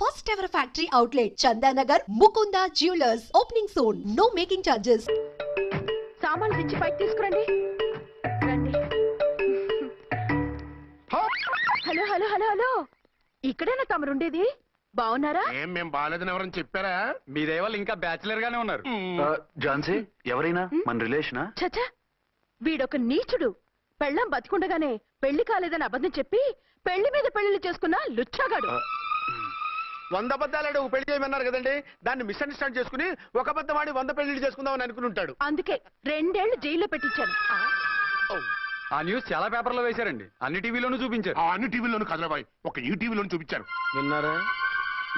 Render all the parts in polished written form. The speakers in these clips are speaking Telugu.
First ever factory outlet, Chandanagar, Mukunda Jewelers. Opening soon. No making charges. సామాన్లు తెచ్చి పైకి తీసుకురండి. రండి. హలో హలో హలో హలో, ఇక్కడేనా తమరుండేది? బాగున్నారా? ఏం మేము బాగాలేదని ఎవరని చెప్పారా? మీ దయవల్ల ఇంకా బ్యాచిలర్ గానే ఉన్నారు. ఝాన్సీ ఎవరైనా మన రిలేషనా? చచ్చా, వీడొక నీచుడు. పెళ్ళం బతికుండగానే పెళ్లి కాలేదని అబద్ధం చెప్పి పెళ్లి మీద పెళ్లిళ్ళు చేసుకున్న లుచ్చాగాడు. 100 అబద్ధాలు పెళ్లి చేయమన్నారు కదండి, దాన్ని మిస్అండర్స్టాండ్ చేసుకుని ఒక అబద్ధం ఆడి 100 పెళ్లి చేసుకుందామని అనుకుని ఉంటాడు. అందుకే 2 ఏళ్లు జైల్లో పెట్టించాను. ఆ న్యూస్ చాలా పేపర్లో వేశారండి, అన్ని టీవీలోనూ చూపించారు. అన్ని టీవీలోను కదలబాయ్, ఒక ఈ టీవీలోను చూపించారు. విన్నారా?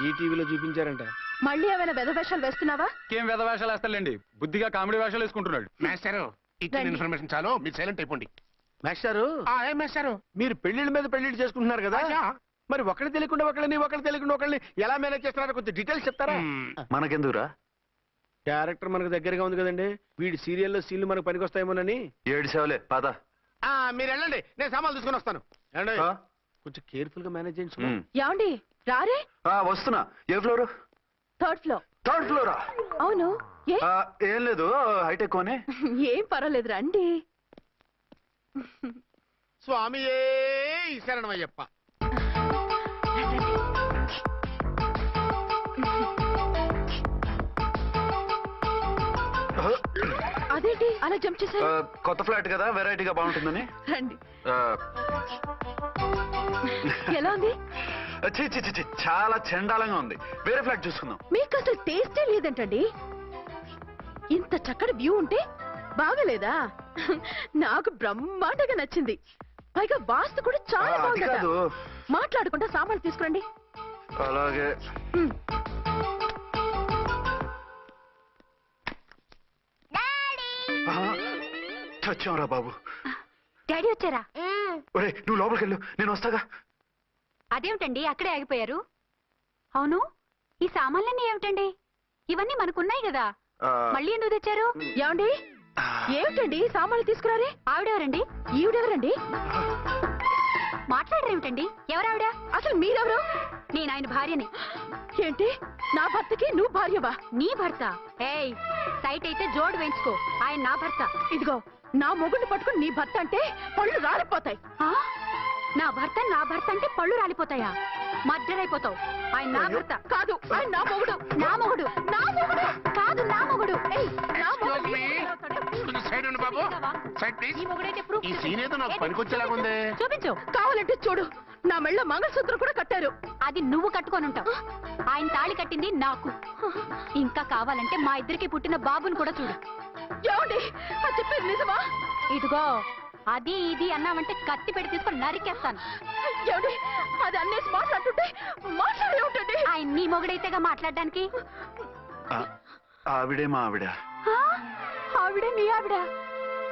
ఈ టీవీలో చూపించారంట. మళ్ళీ ఏమైనా వెధవేషాలు వేస్తున్నావా? ఏం వేద వేషాలు వేస్తాడండి, బుద్ధిగా కామెడీ వేషాలు వేసుకుంటున్నాడు. మాస్టారు ఇచ్చిన ఇన్ఫర్మేషన్ చాలు, మీరు సైలెంట్ అయిపోండి. మాస్టారు ఏం మాస్టారు? మీరు పెళ్లిళ్ళ మీద పెళ్లిళ్ళు చేసుకుంటున్నారు కదా, మరి ఒకళ్ళు తెలియకుండా ఒకళ్ళని ఎలా మేనేజ్ చేస్తున్నారో కొంచెం డీటెయిల్స్ చెప్తారా? మనకెందుకురా? క్యారెక్టర్ మనకు దగ్గరగా ఉంది కదండి, వీడి సీరియల్లో సీన్లు మనకు పనికొస్తాయేమోనని. 7 సేవలే పద. మీరు వెళ్ళండి, నేను సామాన్లు తీసుకుని వస్తాను. కొంచెం కేర్ఫుల్ గా మేనేజ్ చేయండి. యాండి రారే? వస్తున్నా. ఏ ఫ్లోర్? 3rd floor. 3rd ఫ్లోరా? అవును. ఏం లేదు, హైటెక్ అని. ఏం పర్వాలేదు, రండి. స్వామియే శరణమయ్యప్ప. అదేంటి అలా జంప్ చేశారు? కొత్త ఫ్లాట్ కదా, వెరైటీగా బాగుంటుందని. రండి. ఎలా ఉంది? చి చి చి చి, చాలా చండాలంగా ఉంది. వేరే ఫ్లాట్ చూసుకుందాం. మీకు అసలు టేస్టే లేదంటండి. ఇంత చక్కటి వ్యూ ఉంటే బాగలేదా? నాకు బ్రహ్మాండంగా నచ్చింది. పైగా వాస్తు కూడా చాలా బాగుంది. మాట్లాడకుండా సామాన్లు తీసుకురండి. అలాగే. చచ్చాంరా బాబు. డాడీ వచ్చారా? ఒరే నువ్వు లోపలికి వెళ్ళు, నేను వస్తాగా. అదేమిటండి అక్కడే ఆగిపోయారు? అవును, ఈ సామాన్లన్నీ ఏమిటండి? ఇవన్నీ మనకున్నాయి కదా, మళ్ళీ ఎందుకు తెచ్చారు? ఏమండి, ఏమిటండి సామాన్లు తీసుకురారే? ఆవిడెవరండి? ఈవిడెవరండి? మాట్లాడరేమిటండి? ఎవరావిడ? అసలు మీరెవరు? నేను ఆయన భార్యని. ఏంటి, నా భర్తకి నువ్వు భార్యవా? నీ భర్త? ఏయ్, సైట్ అయితే జోడు వేయించుకో, ఆయన నా భర్త. ఇదిగో, నా మొగుడిని పట్టుకుని నీ భర్త అంటే పళ్ళు రాలిపోతాయి. నా భర్త అంటే పళ్ళు రాలిపోతాయా? మధ్యరైపోతావు. ఆయన నా భర్త కాదు, ఆయన నా మొగుడు. నా మొగుడు? నా మొగుడు కాదు, నా మొగుడు. చూపించు. కావాలంటే చూడు, నా మెళ్ళ మంగళసూత్రం కూడా కట్టారు. అది నువ్వు కట్టుకొని ఉంటావు, ఆయన తాళి కట్టింది నాకు. ఇంకా కావాలంటే మా ఇద్దరికి పుట్టిన బాబుని కూడా చూడు. ఏమండి, అది చెప్పేది నిజమా? ఇదిగో, అది ఇది అన్నామంటే కత్తి పెట్టి తీసుకొని నరికేస్తాను. ఏమండి, అది అన్నేసి మాట్లాడుతుంటే మాట్లాడే ఉంటుంది. ఆయన నీ మొగుడైతేగా మాట్లాడడానికి. ఆవిడే మా ఆవిడ. ఆవిడ మీ ఆవిడ?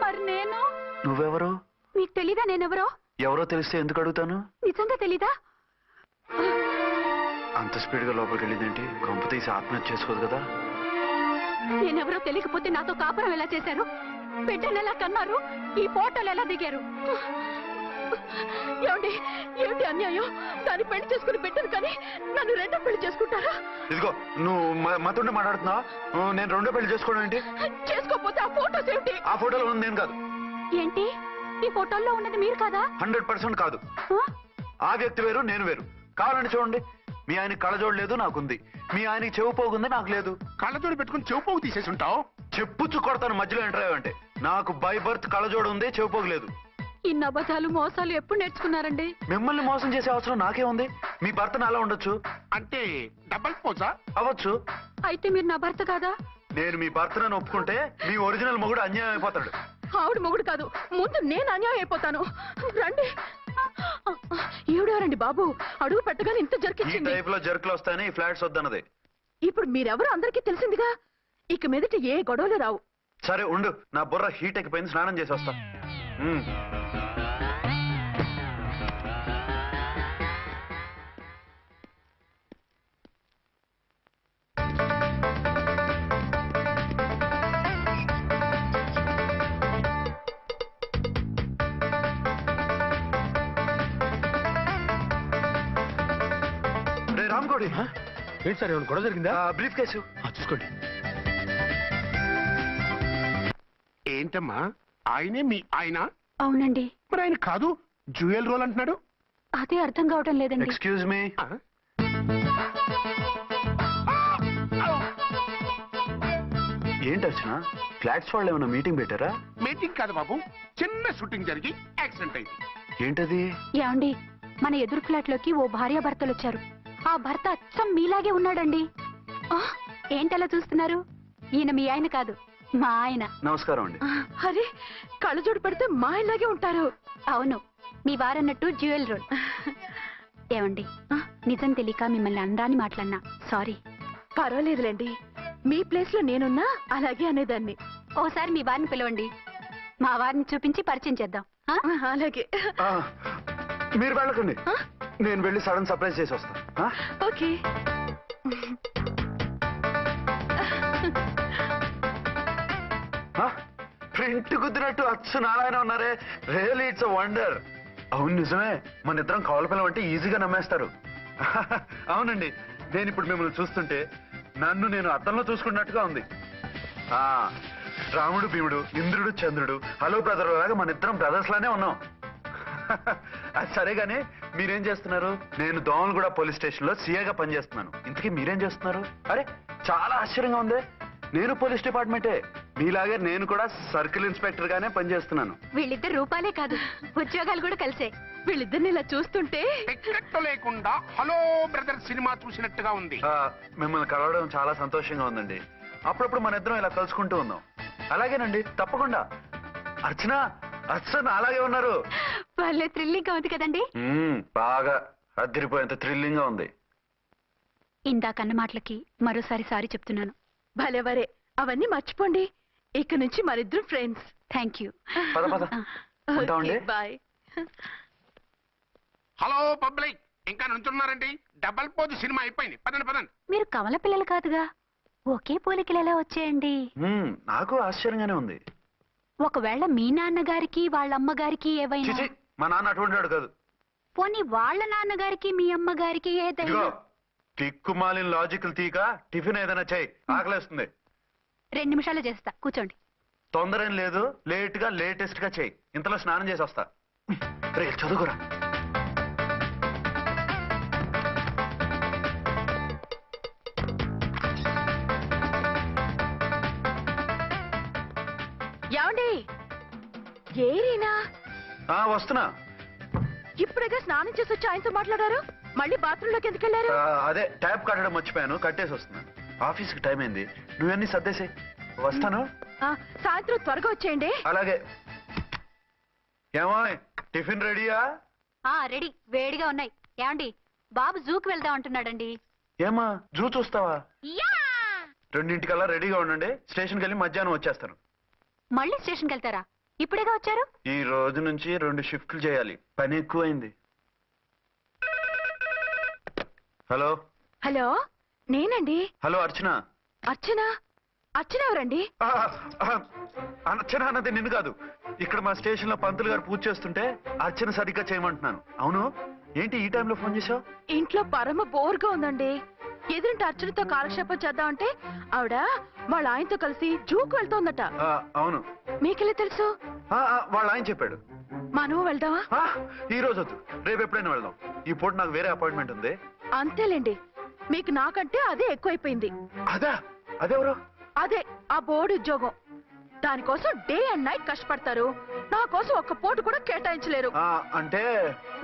మరి నేను? నువ్వెవరు? మీకు తెలీదా నేనెవరో? ఎవరో తెలిస్తే ఎందుకు అడుగుతాను? నిజంగా తెలీదా? అంత స్పీడ్ గా లోపలికి వెళ్ళిందేంటి? కొంప తీసి ఆత్మహత్య చేసుకోదు కదా? నేనెవరో తెలియకపోతే నాతో కాపురం ఎలా చేశారు? బిడ్డను ఎలా కన్నారు? ఈ ఫోటోలు ఎలా దిగారు? ఏమండి, ఏమిటి అన్యాయం? దాన్ని పెళ్లి చేసుకుని బిడ్డను కానీ నన్ను 2వ పెళ్లి చేసుకుంటారా? ఇదిగో, నువ్వు మాతోనే మాట్లాడుతున్నావా? నేను 2వ పెళ్లి చేసుకోవడం ఏంటి? చేసుకోకపోతే ఆ ఫోటోస్ ఏమిటి? ఆ ఫోటోలో ఉంది నేను కాదు. ఏంటి, ఈ ఫోటోల్లో ఉన్నది మీరు కాదా? 100% కాదు. ఆ వ్యక్తి వేరు, నేను వేరు. కావాలంటే చూడండి, మీ ఆయనకి కళ్ళజోడు లేదు, నాకుంది. మీ ఆయనకి చెవు పోగుంది, నాకు లేదు. కళ్ళజోడు పెట్టుకుని చెవు పోగు తీసేసి ఉంటావు. చెప్పుచ్చు కొడతాను మధ్యలో ఎంటర్ అయ్యావంటే. నాకు బై బర్త్ కళ్ళజోడు ఉంది, చెవు పోగు లేదు. ఇన్ని అబద్ధాలు మోసాలు ఎప్పుడు నేర్చుకున్నారండి? మిమ్మల్ని మోసం చేసే అవసరం నాకే ఉంది. మీ భర్తను అలా ఉండొచ్చు. అంటే డబల్ పోసా? అవ్వచ్చు. అయితే మీరు నా భర్త కాదా? నేను మీ భర్తను ఒప్పుకుంటే మీ ఒరిజినల్ మొగుడు అన్యాయం అయిపోతాడు. ఆవిడ మొగుడు కాదు, ముందు నేను అన్యాయం అయిపోతాను. రండి. ఈవిడెవరండి బాబు? అడుగు పెట్టగానే ఇంత ఈ జరికించింది. టైప్ లో జర్కులు వస్తాయని ఈ ఫ్లాట్స్ వద్దన్నది. ఇప్పుడు మీరెవరు అందరికీ తెలిసిందిగా, ఇక మీదట ఏ గొడవలు రావు. సరే ఉండు, నా బుర్ర హీట్ ఎక్కిపోయింది, స్నానం చేసి వస్తా. రామ్కోటి తీసుకోండి. ఏంటి సార్ ఏమైనా గొడవ జరిగిందా? బ్రీఫ్ కేసు చూసుకోండి. ఏంటమ్మా ఆయనే మీ ఆయన? అవునండి. మరి ఆయన కాదు జ్యువెల్ రోల్ అంటున్నాడు. అదే అర్థం కావటం లేదండి. Excuse me. ఏంటి అర్చన, ఫ్లాట్స్ వాళ్ళు ఏమైనా మీటింగ్ పెట్టారా? మీటింగ్ కాదు బాబు, చిన్న షూటింగ్ జరిగి యాక్సిడెంట్ అయింది. ఏంటది? ఏమండి, మన ఎదురు ఫ్లాట్ లోకి ఓ భార్యాభర్తలు వచ్చారు. ఆ భర్త అచ్చం మీలాగే ఉన్నాడండి. ఏంటలా చూస్తున్నారు? ఈయన మీ ఆయన కాదు, మా ఆయన. నమస్కారం అండి. అరే కళ్ళజోడు పెడితే మా ఇలాగే ఉంటారు. అవును, మీ వారన్నట్టు జ్యువెల్ రోల్. ఏమండి, నిజం తెలియక మిమ్మల్ని అందాన్ని మాట్లాడినా సారీ. పర్వాలేదులేండి, మీ ప్లేస్ లో నేనున్నా అలాగే అనేదాన్ని. ఓసారి మీ వారిని పిలవండి, మా వారిని చూపించి పరిచయం చేద్దాం. అలాగే. మీరు వెళ్ళకండి, నేను వెళ్ళి సడన్ సర్ప్రైజ్ చేసి వస్తాను. ఓకే. ప్రింట్ కుదిరినట్టు అచ్చు నారాయణ ఉన్నారే, రియల్లీ ఇట్స్ అ వండర్. అవును నిజమే, మన ఇద్దరం కవల పిల్లం అంటే ఈజీగా నమ్మేస్తారు. అవునండి, నేను ఇప్పుడు మిమ్మల్ని చూస్తుంటే నన్ను నేను అద్దంలో చూసుకున్నట్టుగా ఉంది. రాముడు భీముడు, ఇంద్రుడు చంద్రుడు, హలో బ్రదర్ లాగా మన ఇద్దరం బ్రదర్స్ లానే ఉన్నాం. అది సరే గానీ మీరేం చేస్తున్నారు? నేను దోమలగూడ పోలీస్ స్టేషన్ లో సీఏగా పనిచేస్తున్నాను. ఇంతకీ మీరేం చేస్తున్నారు? అరే చాలా ఆశ్చర్యంగా ఉంది, నేను పోలీస్ డిపార్ట్మెంటే, మీలాగే నేను కూడా సర్కిల్ ఇన్స్పెక్టర్ గానే పనిచేస్తున్నాను. వీళ్ళిద్దరు రూపాలే కాదు, ఉద్యోగాలు కూడా కలిసే. వీళ్ళిద్దరిని ఇలా చూస్తుంటే టికెట్ లేకుండా హలో బ్రదర్ సినిమా చూసినట్టుగా ఉంది. మిమ్మల్ని కలవడం చాలా సంతోషంగా ఉందండి. అప్పుడప్పుడు మన ఇద్దరం ఇలా కలుసుకుంటూ ఉన్నాం. అలాగేనండి, తప్పకుండా. అర్చన, అర్చన అలాగే ఉన్నారు. వాళ్ళే థ్రిల్లింగ్ గా ఉంది కదండి. బాగా అదిరిపోయేంత థ్రిల్లింగ్ గా ఉంది. ఇందాకన్న మాటలకి మరోసారి సారీ చెప్తున్నాను. భలేవరే, అవన్నీ మర్చిపోండి. ఇక నుంచి మరిద్దరం ఫ్రెండ్స్. Thank you. పద పద ఉంటామండి. బాయ్. హలో పబ్లిక్, ఇంకా నుంచున్నారండి? డబల్ పోజ్ సినిమా అయిపోయింది, పదండి పదండి. మీరు కమల పిల్లలు కాదుగా, ఒకే పోలికలు ఎలా వచ్చాయండి? నాకు ఆశ్చర్యంగానే ఉంది. ఒకవేళ మీ నాన్నగారికి వాళ్ళ అమ్మగారికి ఏవైనా, చిచి, మా నాన్న అటువంటి వాడు కాదు. పోనీ వాళ్ళ నాన్నగారికి మీ అమ్మగారికి ఏదైనా. ఇదిగో తిక్కుమాలిన లాజికల్ తీక, టిఫిన్ ఏదైనా చేయి, ఆకలేస్తుంది. 2 నిమిషాలు చేస్తా, కూర్చోండి. తొందర ఏం లేదు, లేట్ గా లేటెస్ట్ గా చేయి. ఇంతలో స్నానం చేసి వస్తా. రే చదువుకురా. ఏమండి, ఏరీనా? వస్తున్నా. ఇప్పుడేగా స్నానం చేసి వచ్చి ఆయనతో మాట్లాడారు, మళ్ళీ బాత్రూమ్ లోకి ఎందుకు వెళ్ళారు? అదే ట్యాప్ కట్టడం మర్చిపోయాను, కట్టేసి వస్తున్నా. ఆఫీస్ కి టైం అయింది, నువ్వన్నీ సర్దేసి వస్తాను. సాయంత్రం త్వరగా వచ్చేయండి. అలాగే. ఏమో టిఫిన్ రెడీయా? రెడీ, వేడిగా ఉన్నాయి. ఏమండి, బాబు జూకి వెళ్దాం అంటున్నాడండి. ఏమా జూ చూస్తావా? 2:00కల్లా రెడీగా ఉండండి, స్టేషన్కి వెళ్ళి మధ్యాహ్నం వచ్చేస్తాను. మళ్ళీ స్టేషన్కి వెళ్తారా? ఇప్పుడేగా వచ్చారు. ఈ రోజు నుంచి 2 షిఫ్ట్లు చేయాలి, పని ఎక్కువైంది. హలో. హలో, నేనండి. హలో అర్చన. అర్చన? అర్చన ఎవరండి? అర్చన అన్నది నిన్ను కాదు. ఇక్కడ మా స్టేషన్ లో పంతులు గారు పూజ చేస్తుంటే అర్చన సరిగ్గా చేయమంటున్నాను. అవును, ఏంటి ఈ టైంలో ఫోన్ చేశావు? ఇంట్లో పరమ బోర్గా ఉందండి. ఎదురింటి అర్చనతో కాలక్షేపం చేద్దామంటే ఆవిడ వాళ్ళ ఆయనతో కలిసి జూకు వెళ్తోందట. అవును. మీకెళ్ళి తెలుసు? వాళ్ళ ఆయన చెప్పాడు. మనం వెళ్దామా? ఈ రోజు వద్దు, రేపు ఎప్పుడైనా వెళ్దాం. ఈ పూట నాకు వేరే అపాయింట్మెంట్ ఉంది. అంతేలేండి, మీకు నాకంటే అదే ఎక్కువైపోయింది. అదెవరు? అదే ఆ బోర్డు ఉద్యోగం. దానికోసం డే అండ్ నైట్ కష్టపడతారు, నా కోసం ఒక్క పోటు కూడా కేటాయించలేరు. అంటే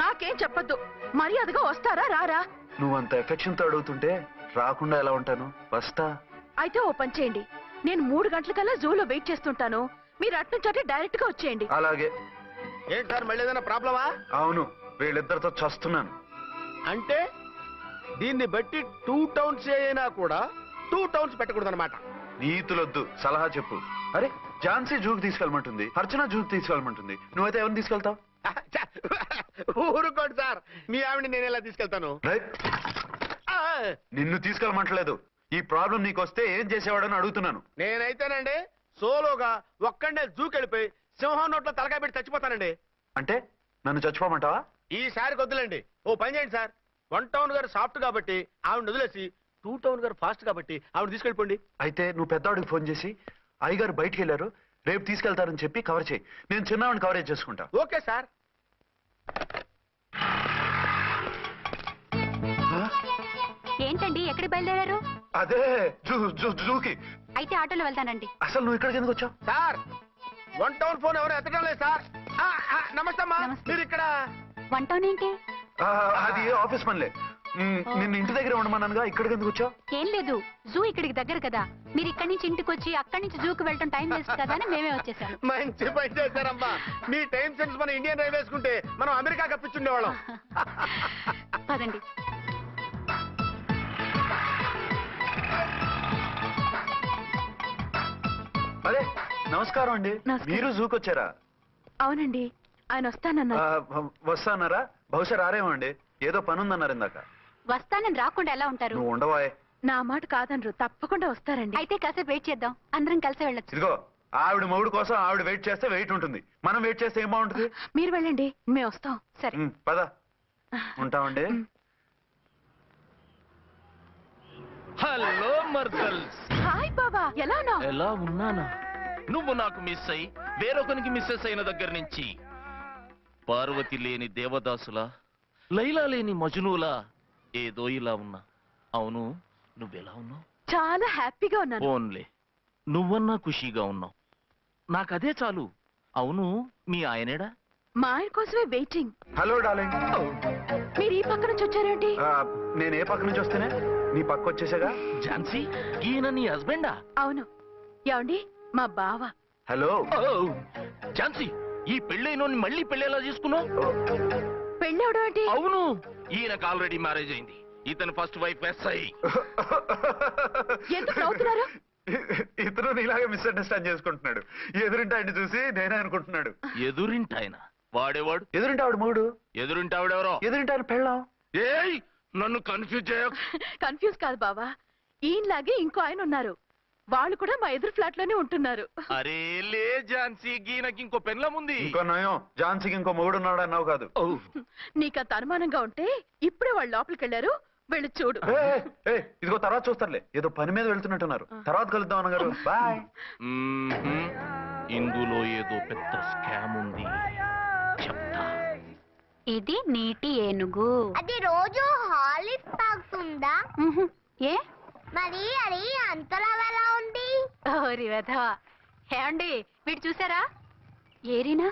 నాకేం చెప్పొద్దు, మర్యాదగా వస్తారా రారా? నువ్వంత ఎఫెక్షన్ తో అడుగుతుంటే రాకుండా ఎలా ఉంటాను, వస్తా. అయితే ఓ పని చేయండి, నేను 3 గంటలకల్లా జూలో వెయిట్ చేస్తుంటాను, మీరు అట్నుంచి డైరెక్ట్ గా వచ్చేయండి. అలాగే. ఏంటి సార్ మళ్ళీ ఏదైనా ప్రాబ్లమా? అవును, వీళ్ళిద్దరితో చస్తున్నాను. అంటే దీన్ని బట్టి 2 టౌన్స్ అయినా కూడా 2 టౌన్స్ పెట్టకూడదు అనమాట. నీతులొద్దు, సలహా చెప్పు. అరే ఝాన్సీ జూకి తీసుకెళ్ళమంటుంది, అర్చన జూకి తీసుకెళ్ళమంటుంది, నువ్వైతే ఎవరిని తీసుకెళ్తావు? ఊరుకోండి సార్, మీ ఆవిడ నేను ఎలా తీసుకెళ్తాను? నిన్ను తీసుకెళ్ళమంటలేదు. ఈ ప్రాబ్లం నీకొస్తే ఏం చేసేవాడని అడుగుతున్నాను. నేనైతేనండి సోలోగా ఒక్కడే జూకెళ్ళిపోయి సింహం నోట్లో తలకాయ పెట్టి చచ్చిపోతానండి. అంటే నన్ను చచ్చిపోమంటావా? ఈసారి వద్దులండి, ఓ పని చేయండి సార్, వన్ టౌన్ గారు సాఫ్ట్ కాబట్టి ఆవిడ వదిలేసి టూ టౌన్ గారు ఫాస్ట్ కాబట్టి ఆవిడ తీసుకెళ్ళిపోండి. అయితే నువ్వు పెద్దవాడికి ఫోన్ చేసి అయ్యగారు బయటికి వెళ్ళారు, రేపు తీసుకెళ్తారని చెప్పి కవర్ చేయి. నేను చిన్నవాడిని కవరేజ్ చేసుకుంటా. Okay sir. ఏంటండి ఎక్కడికి బయలుదేరారు? అదే జూకి. అయితే ఆటోలో వెళ్తానండి. అసలు నువ్వు ఇక్కడికి ఎందుకు వచ్చావు? సార్ వన్ టౌన్ ఫోన్ ఎవరు ఎత్తడం లేదు సార్. నమస్తే అమ్మా. నమస్తే. మీరు ఇక్కడ వన్ టౌన్ ఏంటి? అది ఆఫీస్ పనిలే. నిన్ను ఇంటి దగ్గర ఉండమన్నానుగా, ఇక్కడికి ఎందుకు వచ్చావు? ఏం లేదు, జూ ఇక్కడికి దగ్గర కదా, మీరు ఇక్కడి నుంచి ఇంటికి వచ్చి అక్కడి నుంచి జూకి వెళ్ళటం టైం వేస్ట్ కదా అని మేమే వచ్చేసాం. మంచి పని చేశారమ్మా. మీ టైం సెన్స్ మన ఇండియన్ రైల్వేస్ కుంటే మనం అమెరికా కప్పించుండేవాళ్ళం. పదండి. అరే నమస్కారం అండి. నమస్కారం. మీరు జూకి వచ్చారా? అవునండి, ఆయన వస్తానన్నారు. వస్తానరా? బహుశా రారేమో అండి, ఏదో పని ఉందన్నారు ఇందాక. వస్తానని రాకుండా ఎలా ఉంటారు? నువ్వు ఉండవాయ్. నా మాట కాదనరు, తప్పకుండా వస్తారండి. అయితే కాసేపు వెయిట్ చేద్దాం, అందరం కలిసి వెళ్ళొచ్చు. ఇదిగో ఆవిడ మొగుడు కోసం ఆవిడ వెయిట్ చేస్తే వెయిట్ ఉంటుంది, మనం వెయిట్ చేస్తే ఏం బాగుంటుంది? మీరు వెళ్ళండి, మేము వస్తాం. సరే. పద ఉంటామండి. హలో మర్దల్స్, హాయ్ బాబా, ఎలా ఉన్నావు? ఎలా ఉన్నానా? నువ్వు నాకు మిస్ అయి వేరొకరికి మిస్సెస్ అయిన దగ్గర నుంచి పార్వతి లేని దేవదాసులా, లైలా లేని మజునులా ఏదో ఇలా ఉన్నా. అవును, నువ్వెలా ఉన్నావు? చాలా హ్యాపీగా ఉన్నాను. ఓన్లే నువ్వన్నా ఖుషీగా ఉన్నావు, నాకదే చాలు. అవును, మీ ఆయనేడా? మా ఆయన కోసమే వెయిటింగ్. Hello darling. మీరు ఈ పక్క నుంచి వచ్చారేంటి? నేను ఏ పక్క నుంచి వస్తేనే నీ పక్క వచ్చేసాగా. ఝాన్సీ, ఈయన నీ హస్బెండా? అవును. ఏమండి, మా బావ. హలో. ఝాన్సీ, ఈ పెళ్ళైనోని మళ్ళీ పెళ్ళేలా చేసుకున్నావు? పెళ్ళవడం ఏంటి? అవును, ఈయనకు ఆల్రెడీ మ్యారేజ్ అయింది. ఇతను ఫస్ట్ వైఫ్ ఎస్ఐ. ఎందుకు నవ్వుతున్నారు? ఇతను నీలాగే మిస్అండర్స్టాండ్ చేసుకుంటున్నాడు. ఎదురింటి ఆయన చూసి నేనే అనుకుంటున్నాడు. ఎదురింటాయన వాడేవాడు? ఎదురింటి ఆవిడ మూడు. ఎదురింటి ఆవిడెవరో? ఎదురింటి ఆయన పెళ్ళాం. ఏయ్, నన్ను కన్ఫ్యూజ్ చేయ. కన్ఫ్యూజ్ కాదు బావా, ఈయనలాగే ఇంకో ఆయన ఉన్నారు, వాళ్ళు కూడా మా ఎదురు ఫ్లాట్ లోనే ఉంటున్నారు. అరే లే ఝాన్సీ, గీనకి ఇంకో పెళ్ళం ఉంది. ఇంకో నయం, ఝాన్సీకి ఇంకో మొగుడు ఉన్నాడు అన్నావు కాదు. నీకంత అనుమానంగా ఉంటే ఇప్పుడే వాళ్ళు లోపలికి వెళ్ళారు, వెళ్ళి చూడు. ఇదిగో తర్వాత చూస్తారులే, ఏదో పని మీద వెళ్తున్నట్టున్నారు. తర్వాత కలుద్దాం అన్నగారు. బాయ్. ఇందులో ఏదో పెద్ద స్కామ్ ఉంది, చెప్తా. ఇది నీటి ఏనుగు. అది రోజు హాలిక్స్ తాగుతుందా? ఏ మరి అది అంతలా ఎలా ఉంది? ఓరి వెధవా. ఏమండి, వీడు చూసారా? ఏరినా?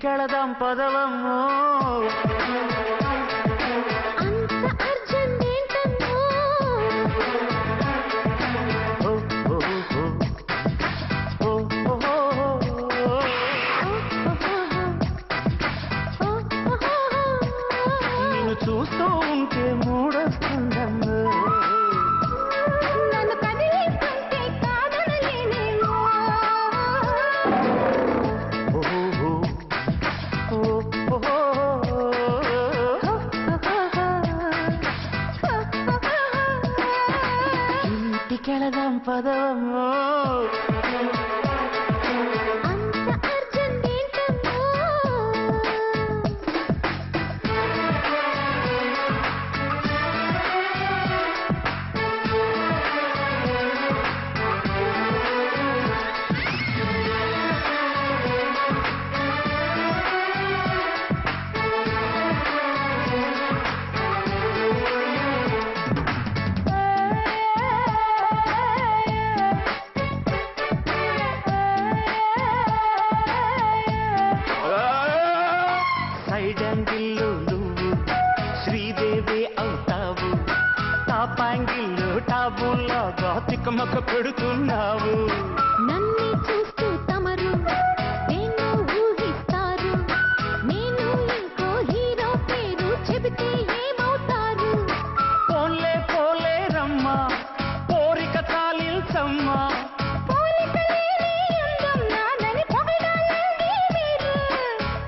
ಕೆಳದಂ ಪದವಮ್ಮೋ అంత అర్జెంట్ ఏంటమ్మో? నిన్ను చూస్తూ ఉంటే మూడొస్తుందమ్మో. నన్ను కదిలిస్తుంటే కాదనలేనేమో. ఇంటికెళదాం పదవమ్మో. అంత అర్జెంట్ ఏంటమ్మో? తిక్కమక్క పెడుతున్నావు. నన్ను చూస్తూ తమరు నేను ఊహిస్తారు, నేను ఇంకో హీరో పేరు చెబితే ఏమవుతారు? పోలే పోలే రమ్మా కోరిక చాలించమ్మా.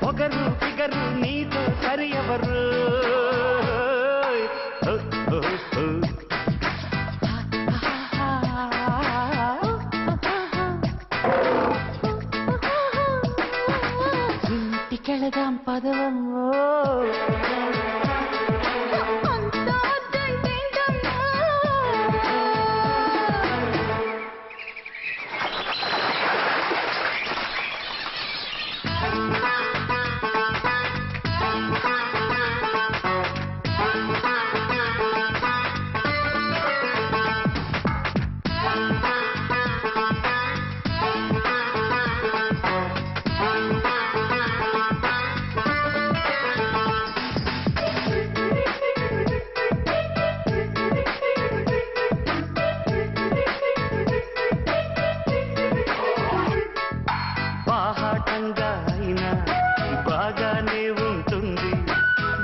పొగరు ఫిగరు నీతో సరి ఎవరు? ఇంటికెళదాం పదవమ్మో. బాహాటంగా అయినా బాగానే ఉంటుంది,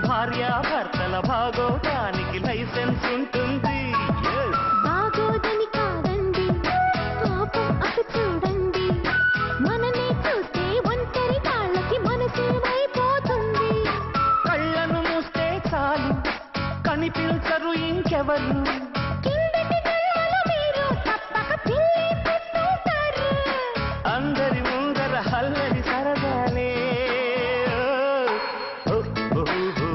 భార్యాభర్తల భాగోటానికి లైసెన్స్ ఉంటుంది. బాగోదని కాదండి, పాపం అటు చూడండి, మననే చూస్తే ఒంటరి కాళ్ళకి మనసేమైపోతుంది. కళ్ళను మూస్తే చాలు కనిపించరు ఇంకెవరు. కిందటి జన్మలో మీరు తప్పక పిల్లి పుట్టుంటారు. అందరి ముందర హల్లరి సరదాలే. ఓ, ఓ, ఓ, ఓ.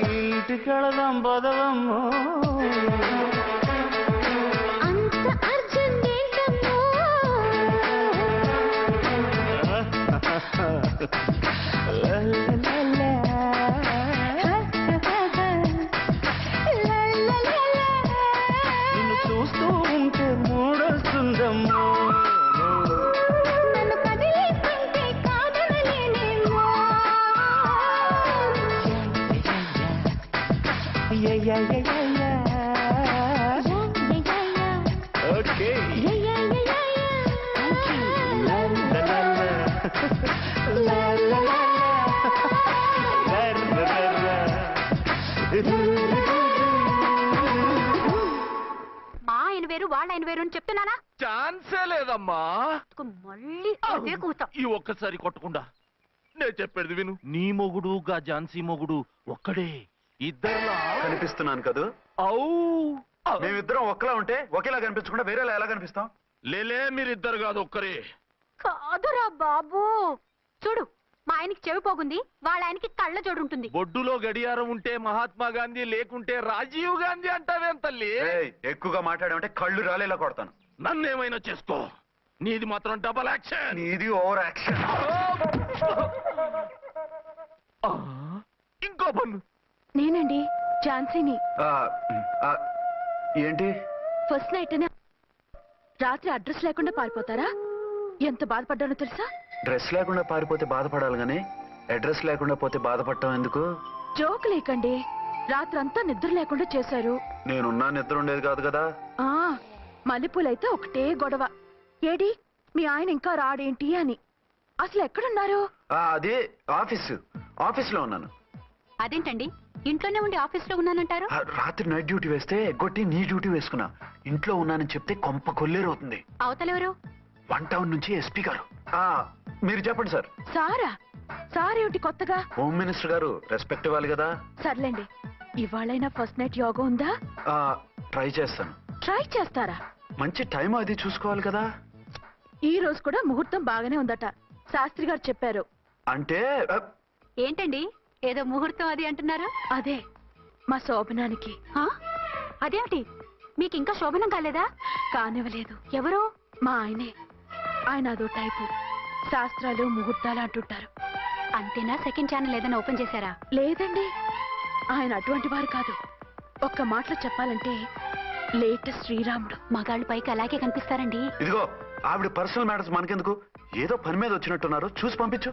ఇంటికెళదాం పదవమ్మో. అంత అర్జెంట్ ఏంటమ్మో? లా, లా, లా, నిన్ను చూస్తూ ఉంటే మూడొస్తుందమ్మో. నన్ను కదిలిస్తుంటే కాదనలేనేమో. Yeah, yeah, yeah, yeah, yeah. Okay. లా, లా, లా, లా. లా, లా, లా, లా. లా, లా, లా, లా. మా ఆయన వేరు వాళ్ళ ఆయన వేరు అని చెప్తున్నానా? ఛాన్సే లేదమ్మా. మళ్ళీ అదే కూత. ఈ ఒక్కసారి కొట్టకుండా నేను చెప్పేది విను. నీ మొగుడు గా ఝాన్సీ మొగుడు ఒక్కడే, ఇద్దరులా కనిపిస్తున్నాను కదూ? ఔ మేమిద్దరం ఒక్కలా ఉంటే ఒకేలా కనిపించకుండా వేరేలా ఎలా కనిపిస్తాం? లేలే, మీరిద్దరు కాదు ఒక్కరే. కాదురా బాబు, చూడు మా ఆయనకి చెవి పోగుంది, వాళ్ళ ఆయనకి కళ్ళ జోడు ఉంటుంది. బొడ్డులో గడియారం ఉంటే మహాత్మా గాంధీ, లేకుంటే రాజీవ్ గాంధీ అంటావేం తల్లి? ఏయ్, ఎక్కువగా మాట్లాడామంటే కళ్ళు రాలేలా కొడతాను. నన్నేమైనా చేసుకో, నీది మాత్రం డబల్ యాక్షన్. నీది ఓవర్ యాక్షన్. ఆ, ఇంకో పన్ను. నేనండి ఝాన్సీని. ఏంటి? ఫస్ట్ నైట్ అనే రాత్రి అడ్రస్ లేకుండా పారిపోతారా? ఎంత బాధపడ్డానో తెలుసా? డ్రెస్ లేకుండా పారిపోతే బాధపడాలి గానీ అడ్రస్ లేకుండా పోతే బాధపడటం ఎందుకు? జోక్ లేకండి, రాత్రంతా నిద్ర లేకుండా చేశారు. నేనున్నా నిద్ర ఉండేది కాదు కదా. ఆ మల్లెపూలైతే ఒకటే గొడవ. ఏడి మీ ఆయన ఇంకా రాడేంటి అని. అసలు ఎక్కడున్నారు? అది ఆఫీస్లో ఉన్నాను. అదేంటండి ఇంట్లోనే ఉండి ఆఫీస్లో ఉన్నానంటారు? రాత్రి నైట్ డ్యూటీ వేస్తే ఎగ్గొట్టి నీ డ్యూటీ వేసుకున్నా. ఇంట్లో ఉన్నానని చెప్తే కొంప కొల్లేరవుతుంది. అవతలెవరు? 1 టౌన్ నుంచి ఎస్పీ గారు. మీరు చెప్పండి సార్. సారా? సారేమిటి కొత్తగా? హోమ్ మినిస్టర్ గారు, రెస్పెక్ట్ ఇవ్వాలి కదా. సర్లేండి, ఇవాళైనా ఫస్ట్ నైట్ యోగా ఉందా? ట్రై చేస్తాను. ట్రై చేస్తారా? మంచి టైం అది చూసుకోవాలి కదా. ఈ రోజు కూడా ముహూర్తం బాగానే ఉందట, శాస్త్రి గారు చెప్పారు. అంటే ఏంటండి ఏదో ముహూర్తం అది అంటున్నారు? అదే మా శోభనానికి. అదేమిటి మీకు ఇంకా శోభనం కాలేదా? కానివ్వలేదు. ఎవరు? మా ఆయనే. ఆయన అదో టైపు, శాస్త్రాలు ముహూర్తాలు అంటుంటారు. అంతేనా? సెకండ్ ఛానల్ ఏదైనా ఓపెన్ చేశారా? లేదండి, ఆయన అటువంటి వారు కాదు. ఒక్క మాటలో చెప్పాలంటే లేటెస్ట్ శ్రీరాముడు. మగాళ్ళు పైకి అలాగే కనిపిస్తారండి. ఇదిగో, ఆవిడ పర్సనల్ మ్యాటర్స్ మనకెందుకు? ఏదో పని మీద వచ్చినట్టున్నారు, చూసి పంపించు.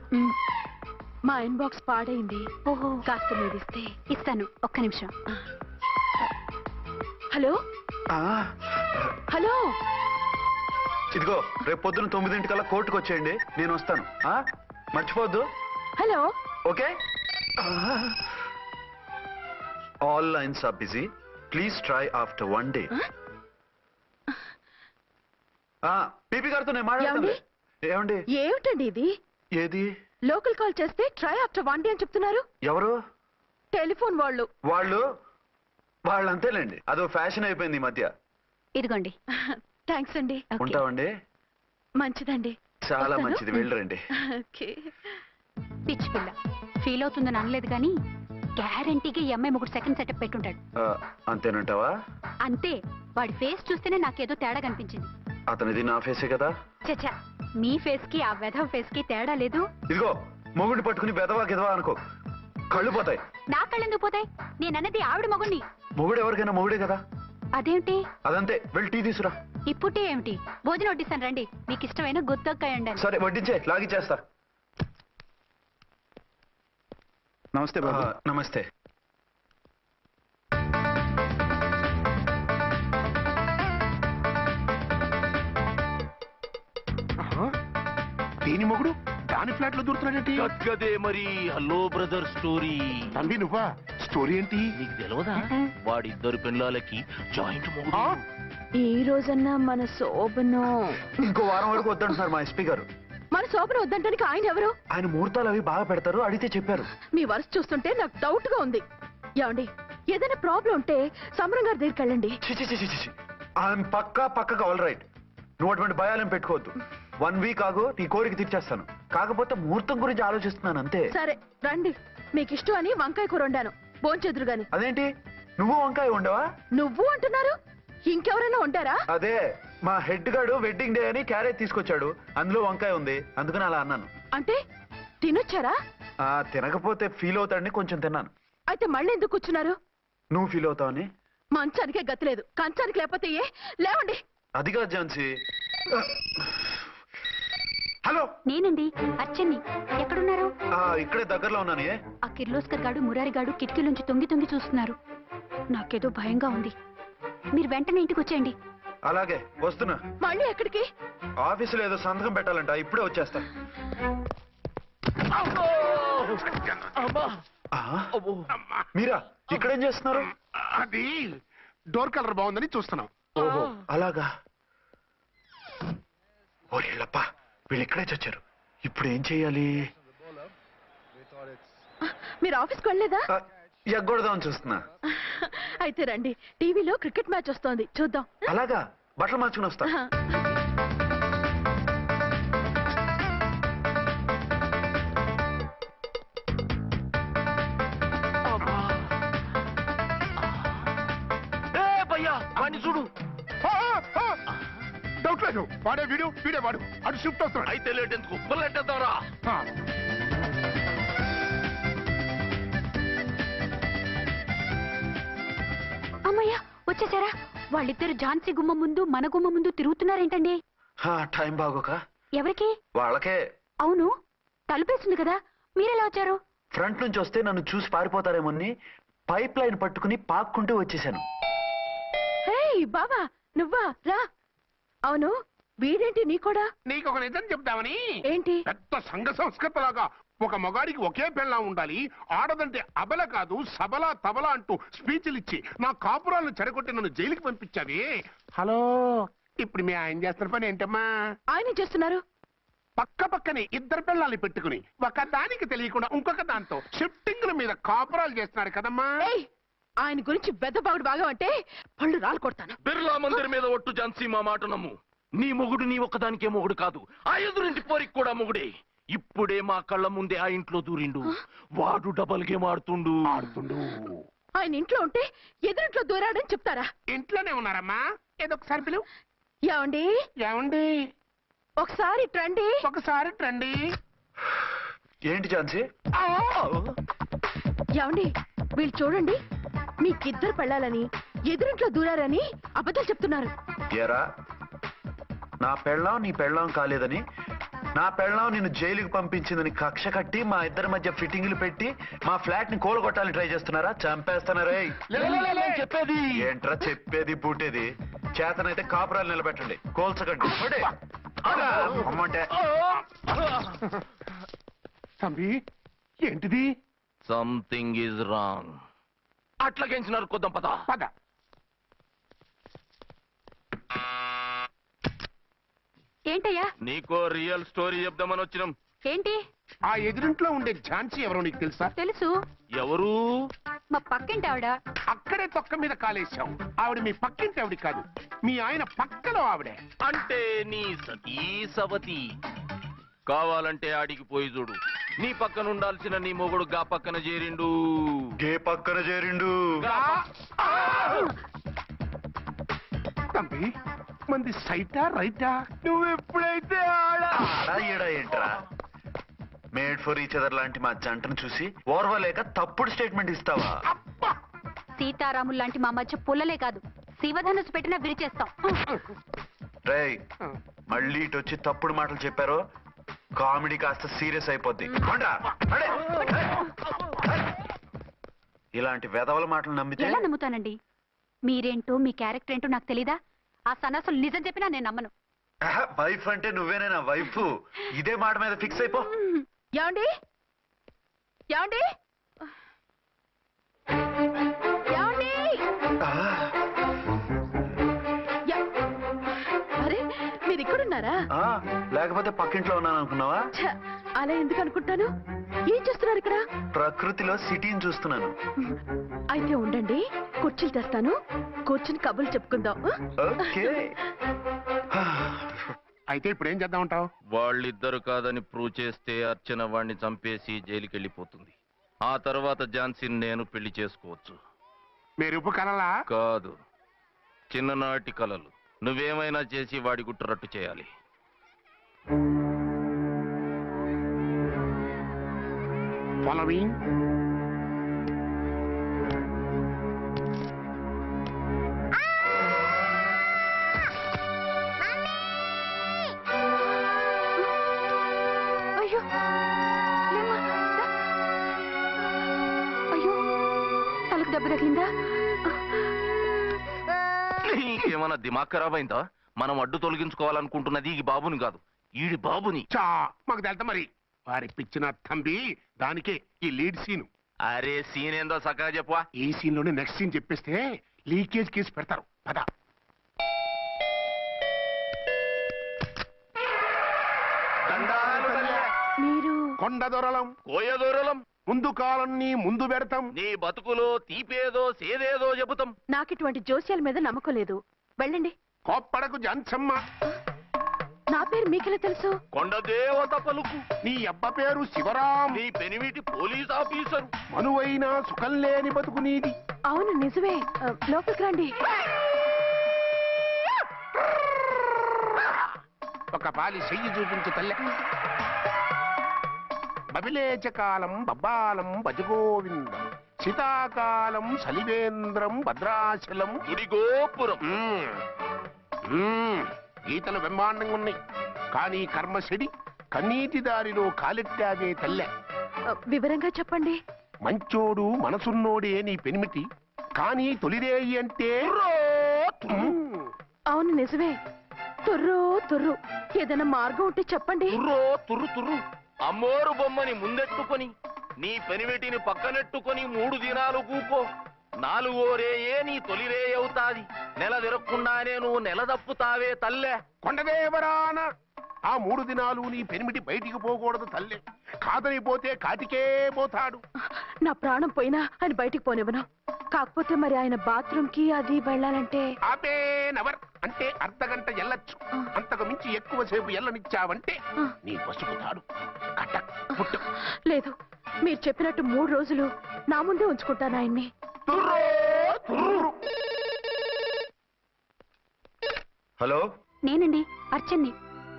మా ఇన్బాక్స్ పాడైంది. ఓహో, కాస్త మీరిస్తే. ఇస్తాను, ఒక్క నిమిషం. హలో ఆ, హలో, ఇదిగో రేపు పొద్దున 9 కోర్టుకు వచ్చేయండి, నేను వస్తాను. మర్చిపోవద్దు. Hello. Okay. All lines are busy, please try after 1 day. PP గారితో నేను మాట్లాడుతుంది. ఏమండి? ఏమిటండి ఇది? ఏది? లోకల్ కాల్ చేస్తే ట్రై ఆఫ్టర్ 1 day అని చెప్తున్నారు. ఎవరు? టెలిఫోన్ వాళ్ళు. వాళ్ళు అంతేలేండి, అదో ఫ్యాషన్ అయిపోయింది ఈ మధ్య. ఇదిగోండి. థ్యాంక్స్ అండి. ఉంటామండి. మంచిదండి. చాలా వస్తాను. మంచిది, వెళ్ళరండి. ఓకే. పిచ్చి పిల్ల ఫీల్ అవుతుందని అనలేదు కానీ గ్యారంటీగా ఈ అమ్మాయి ముగ్గురు సెకండ్ సెటప్ పెట్టుంటాడు. అంతేనంటావా? అంతే. వాడి ఫేస్ చూస్తేనే నాకేదో తేడా కనిపించింది. అతనిది నా ఫేసే కదా. చచ్చా, మీ ఫేస్ కి ఆ వెధవ ఫేస్ కి తేడా లేదు. ఇదిగో మొగుడిని పట్టుకుని బెదవా గిదవా అనుకో, కళ్ళు పోతాయి. నా కళ్ళెందుకు పోతాయి? నేనన్నది ఆవిడ మగుణ్ణి. మొగుడు ఎవరికైనా మొగుడే కదా. అదేమిటి? అదంతే, వెళ్ళి టీ తీసురా. ఇప్పుడే ఏమిటి? భోజనం వడ్డిస్తాను రండి. మీకు ఇష్టమైన గుత్తొక్కాయ ఉండండి. సరే వడ్డించే, లాగిచ్చేస్తా. నమస్తే బాబు. నమస్తే. దీని మొగుడు దాని ఫ్లాట్ లో దూరుతున్నాడేంటి? గదే మరి హలో బ్రదర్ స్టోరీ. తన్వి నువ్వా? స్టోరీ ఏంటి? నీకు తెలియదా? వాడిద్దరు పిల్లలకి జాయింట్ మొగుడు. ఈ రోజన్నా మన శోభను. ఇంకో వారం వరకు వద్దంటున్నారు మా ఎస్పీ గారు. మన శోభను వద్దంటానికి ఆయన ఎవరు? ఆయన ముహూర్తాలు అవి బాగా పెడతారు, అడిగితే చెప్పారు. మీ వరుస చూస్తుంటే నాకు డౌట్ గా ఉంది. ఏమండి, ఏదైనా ప్రాబ్లం ఉంటే సమరం గారి దగ్గరికి వెళ్ళండి. ఆయన పక్కగా ఆల్ రైట్. నువ్వు అటువంటి భయాలను పెట్టుకోవద్దు. 1 week ఆగు, నీ కోరిక తీర్చేస్తాను. కాకపోతే ముహూర్తం గురించి ఆలోచిస్తున్నాను అంతే. సరే రండి, మీకు ఇష్టం అని వంకాయ కూర వండాను, భోంచెదురు గాని. అదేంటి నువ్వు వంకాయ ఉండవా? నువ్వు అంటున్నారు, ఇంకెవరైనా ఉంటారా? అదే మా హెడ్ గాడు వెడ్డింగ్ డే అని క్యారేజ్ తీసుకొచ్చాడు, అందులో వంకాయ ఉంది, అందుకని అలా అన్నాను. అంటే తినొచ్చారా? తినకపోతే ఫీల్ అవుతాడని కొంచెం తిన్నాను. అయితే మళ్ళీ ఎందుకు కూర్చున్నారు? నువ్వు ఫీల్ అవుతావని. మంచానికే గతిలేదు, కంచానికి లేకపోతే ఏ? లేవండి. అది కాదు ఝాన్సీ. హలో, నేనండి అర్చన్ని. ఎక్కడున్నారు? ఇక్కడే దగ్గరలో ఉన్నాను. ఆ కిర్లోస్కర్ గాడు మురారి గాడు కిటికీలోంచి తొంగి చూస్తున్నారు. నాకేదో భయంగా ఉంది. మీరు వెంటనే ఇంటికి వచ్చేయండి. అలాగే వస్తున్నా. మళ్ళీ ఎక్కడికి? ఆఫీసులో ఏదో సంతకం పెట్టాలంట, ఇప్పుడే వచ్చేస్తా. మీరా ఇక్కడేం చేస్తున్నారు? అది డోర్ కలర్ బాగుందని చూస్తున్నాం. ఓహో అలాగా. ఓరేళ్ళప్ప, వీళ్ళు ఇక్కడే చచ్చారు. ఇప్పుడు ఏం చెయ్యాలి? మీరు ఆఫీస్కి వెళ్ళలేదా? ఎగ్గొడదామని చూస్తున్నా. అయితే రండి, టీవీలో క్రికెట్ మ్యాచ్ వస్తోంది, చూద్దాం. అలాగా, బట్టలు మార్చుకుని వస్తా. వాడిని చూడు. డౌట్ లేదు, వాడే వీడే వాడు. అటు షిఫ్ట్ వస్తున్నాడు. అయితే లేట్ ఎందుకు, బుల్లెట్టేద్దాంరా. అమ్మయ్యా, వచ్చేసారా? వాళ్ళిద్దరు ఝాన్సీ గుమ్మ ముందు మన గుమ్మ ముందు తిరుగుతున్నారేంటండి? టైం బాగోక. ఎవరికి? వాళ్ళకే. అవును, తలుపేస్తుంది కదా, మీరెలా వచ్చారు? ఫ్రంట్ నుంచి వస్తే నన్ను చూసి పారిపోతారేమోని పైప్ లైన్ పట్టుకుని పాక్కుంటూ వచ్చేసాను. బాబా నువ్వా? రా. అవును, వీడేంటి నీ కూడా? నీకు ఒక నిజం చెప్తామని. ఏంటి? పెద్ద సంఘ సంస్కృతలాగా ఒక మగాడికి ఒకే పెళ్ళం ఉండాలి, ఆడదంటే అబల కాదు సబలా తబలా అంటూ స్పీచ్లు ఇచ్చి నా కాపురాలను చెడగొట్టి నన్ను జైలుకి పంపించావి. హలో, ఇప్పుడు మీ ఆయన చేస్తున్న పని ఏంటమ్మా? ఆయన చేస్తున్నారు పక్కనే ఇద్దరు పిల్లల్ని పెట్టుకుని ఒక దానికి తెలియకుండా ఇంకొక దాంతో షిఫ్టింగ్ల మీద కాపురాలు చేస్తున్నాడు కదమ్మా. ఆయన గురించి బెద్దబాగుడు బాగా అంటే పళ్ళు రాలు కొడతాను. బిర్లా మందిర్ మీద ఒట్టు ఝాన్సీ, మా మాట నమ్ము. నీ మొగుడు నీ ఒక్కదానికే మొగుడు కాదు, ఆ ఎదురింటి పోరికి కూడా మొగుడే. ఇప్పుడే మా కళ్ళ ముందే ఆ ఇంట్లో దూరిండు. వాడు డబల్ గేమ్ ఆడుతుండు. ఆయన ఇంట్లో ఉంటే ఎదురింట్లో దూరాడని చెప్తారా? ఇంట్లోనే ఉన్నారమ్మా, ఏదో ఒకసారి పిలువు. ఏమండి ఏమండి, ఒకసారి ట్రండి. ఒకసారి ట్రండి. ఏంటి ఝాన్సీ? ఏమండి, వీళ్ళు చూడండి, మీకిద్దరు పెళ్ళాలని ఎదురింట్లో దూరారని అబద్ధాలు చెప్తున్నారు. ఏరా, నా పెళ్ళాం నీ పెళ్ళాం కాలేదని నా పెళ్ళం నిన్ను జైలుకి పంపించిందని కక్ష కట్టి మా ఇద్దరి మధ్య ఫిట్టింగ్లు పెట్టి మా ఫ్లాట్ ని కూలగొట్టాలని ట్రై చేస్తున్నారా? చంపేస్తున్నారే. చెప్పేది ఏంట్రా చెప్పేది పూటేది? చేతనైతే కాపురాలు నిలబెట్టండి, కోల్చకండి. అమ్మంటే తంబి ఏంటిది? Something is wrong. అట్లాగేంచినారు కొద్దాం పద. పద. ఏంటయ్యా? నీకో రియల్ స్టోరీ చెప్దామని వచ్చినాం. ఏంటి? ఆ ఎదురింట్లో ఉండే ఝాన్సీ ఎవరో నీకు తెలుసా? తెలుసు. ఎవరు? మా పక్కింటి ఆవిడ. అక్కడే తొక్క మీద కాలేశావు. ఆవిడ మీ పక్కింటి ఆవిడ కాదు, మీ ఆయన పక్కలో ఆవిడే. అంటే నీ సతీ సవతి. కావాలంటే ఆడికి పోయి చూడు. నీ పక్కన ఉండాల్సిన నీ మొగుడు గా పక్కన చేరిండు. గే పక్కన చేరిండు. తంబి మంది సైటా రైటా? నువ్వు ఎప్పుడైతే ఆడా ఈడా ఏంట్రా? మేడ్ ఫర్ ఈచ్ అదర్ లాంటి మా జంటను చూసి ఓర్వలేక తప్పుడు స్టేట్మెంట్ ఇస్తావా? సీతారాములు లాంటి మా మధ్య పుల్లలే కాదు, శివధనుసు పెట్టినా విరిచేస్తాం. రేయ్, మళ్ళీ ఇటు వచ్చి తప్పుడు మాటలు చెప్పారో కామెడీ కాస్త సీరియస్ అయిపోద్ది. కొండ్రా, అడే. ఇలాంటి వెధవల మాటలు నమ్మితే ఎలా నమ్ముతానండి? మీరేంటో మీ క్యారెక్టర్ ఏంటో నాకు తెలీదా? ఆ సన్నాసులు నిజం చెప్పినా నేను నమ్మను. వైఫ్ అంటే నువ్వేనా వైఫ్? ఇదే మాట మీద ఫిక్స్ అయిపో. ఏమండి? ఏమండి? ఏమండి? అరే మీరు ఇక్కడున్నారా? లేకపోతే పక్కింట్లో ఉన్నాను అనుకున్నావా? ఛ, అలా ఎందుకు అనుకుంటాను? ఏం చేస్తున్నారు ఇక్కడ? ప్రకృతిలో సిటీని చూస్తున్నాను. అయితే ఉండండి, కుర్చీలు తెస్తాను, కూర్చుని కబుర్లు చెప్పుకుందాం. ఓకే. అయితే ఇప్పుడు ఏం చేద్దాం అంటావు? వాళ్ళిద్దరు కాదని ప్రూవ్ చేస్తే అర్చన వాణ్ణి చంపేసి జైలుకి వెళ్ళిపోతుంది. ఆ తర్వాత ఝాన్సీని నేను పెళ్లి చేసుకోవచ్చు. మెరుపు కలలా? కాదు, చిన్ననాటి కలలు. నువ్వేమైనా చేసి వాడి గుట్టరట్టు చేయాలి. ఫాలోయింగ్. అయ్యో లేమ్మా, దా. అయ్యో తలకు దెబ్బ తగిలిందా? నీకేమన్నా దిమాగ్ ఖరాబ్ అయిందా? మనం అడ్డు తొలగించుకోవాలనుకుంటున్నది ఈ బాబుని కాదు, ఈడి బాబుని. చా మాకు తెలుతా మరి. వారి పిచ్చిన తంబి దానికే ఈ లీడ్ సీన్. అరే సీన్ ఏందో సక్కగా చెప్పవా? ఈ సీన్ లోనే నెక్స్ట్ సీన్ చెప్పేస్తే లీకేజ్ కేసు పెడతారు. పద. మీరు కొండ దొరలం, కోయ దూరలం, ముందు కాలన్నీ ముందు పెడతాం. నీ బతుకులో తీపేదో సేదేదో చెబుతాం. నాకు ఇటువంటి జోస్యాల మీద నమ్మకం లేదు. వెళ్ళండి. కోప్పడకు జాన్సమ్మ. నా పేరు మీకెలా తెలుసు? కొండ దేవత పలుకు. నీ అబ్బ పేరు శివరాం. నీ పెనిమిటి పోలీస్ ఆఫీసరు. మనువైన సుఖం లేని బతుకు నీది. అవును నిజమే. లోపలికి రండి. ఒక పాలి చెయ్యి చూపించు తల్లె. బబిలేచకాలం బబ్బాలం భజగోవిందం, శీతాకాలం సలివేంద్రం భద్రాచలం. గుడిగోపురం. గీతలు బ్రహ్మాండంగా ఉన్నాయి, కానీ కర్మ చెడి కన్నీటి దారిలో కాలెట్టాగే తల్లె. వివరంగా చెప్పండి. మంచోడు మనసున్నోడే నీ పెనిమిటి, కానీ తొలిరేయి అంటే అవును నిజమే. తుర్రు తుర్రు. ఏదైనా మార్గం ఉంటే చెప్పండి. తుర్రో తుర్రు తుర్రు. అమ్మోరు బొమ్మని ముందెట్టుకొని నీ పెనిమిటిని పక్కనెట్టుకొని 3 దినాలు కూకో. 4వ రేయే నీ తొలి రే అవుతాది. నెల తిరగకుండానే నువ్వు నెల తప్పుతావే తల్లే. కొండదేవరాన ఆ 3 దినాలు నీ పెనిమిటి బయటికి పోకూడదు తల్లే. కాదని పోతే కాటికే పోతాడు. నా ప్రాణం పోయినా ఆయన బయటికి పోనివ్వను. కాకపోతే మరి ఆయన బాత్రూమ్ కి అది వెళ్ళాలంటే ఆపేనవర్ అంటే అర్ధగంట ఎల్లొచ్చు. అంతకు మించి ఎక్కువసేపు ఎల్లనిచ్చావంటే నీ పసుపుతాడు కటక్ పుట్టు. లేదు, మీరు చెప్పినట్టు 3 రోజులు నా ముందే ఉంచుకుంటాను ఆయన్ని. హలో, నేనండి అర్చన్ని.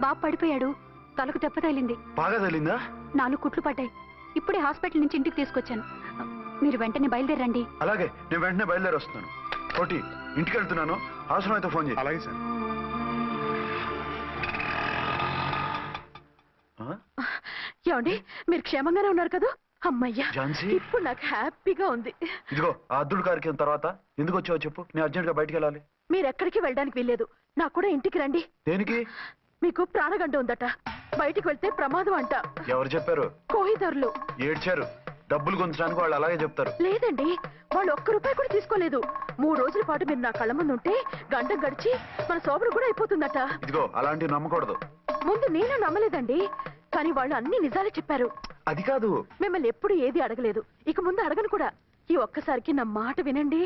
బాబు పడిపోయాడు, తలకు దెబ్బ తగిలింది. బాగా తగిలిందా? 4 కుట్లు పడ్డాయి. ఇప్పుడే హాస్పిటల్ నుంచి ఇంటికి తీసుకొచ్చాను. మీరు వెంటనే బయలుదేరండి. అలాగే, నేను వెంటనే బయలుదేరి వస్తున్నాను. కోటి, ఇంటికి వెళ్తున్నాను. అవసరం అయితే ఫోన్ చేయి. అలాగే సార్. ఏమండి మీరు క్షేమంగానే ఉన్నారు కదా? అమ్మయ్యా, ఝాన్సీ? ఇప్పుడు నాకు హ్యాపీగా ఉంది. ఇదిగో ఆ అద్దుడు కార్యక్రమం తర్వాత ఎందుకు వచ్చావో చెప్పు, నేను అర్జెంట్ గా బయటికి వెళ్ళాలి. మీరు ఎక్కడికి వెళ్ళడానికి వీల్లేదు. నాకు కూడా ఇంటికి రండి. దేనికి? మీకు ప్రాణగంట ఉందట, బయటికి వెళ్తే ప్రమాదం అంట. ఎవరు చెప్పారు? కోహిదర్లు ఏడ్చారు. డబ్బులు గుంచడానికి వాళ్ళు అలాగే చెప్తారు. లేదండి, వాళ్ళు ఒక్క రూపాయి కూడా తీసుకోలేదు. 3 రోజుల పాటు మీరు నా కళ్ళ ముందు ఉంటే గంట గడిచి మన సోబరు కూడా అయిపోతుందట. ఇదిగో అలాంటివి నమ్మకూడదు. ముందు నేను నమ్మలేదండి, కానీ వాళ్ళు అన్ని నిజాలే చెప్పారు. అది కాదు, మిమ్మల్ని ఎప్పుడు ఏది అడగలేదు, ఇక ముందు అడగను కూడా. ఈ ఒక్కసారికి నా మాట వినండి.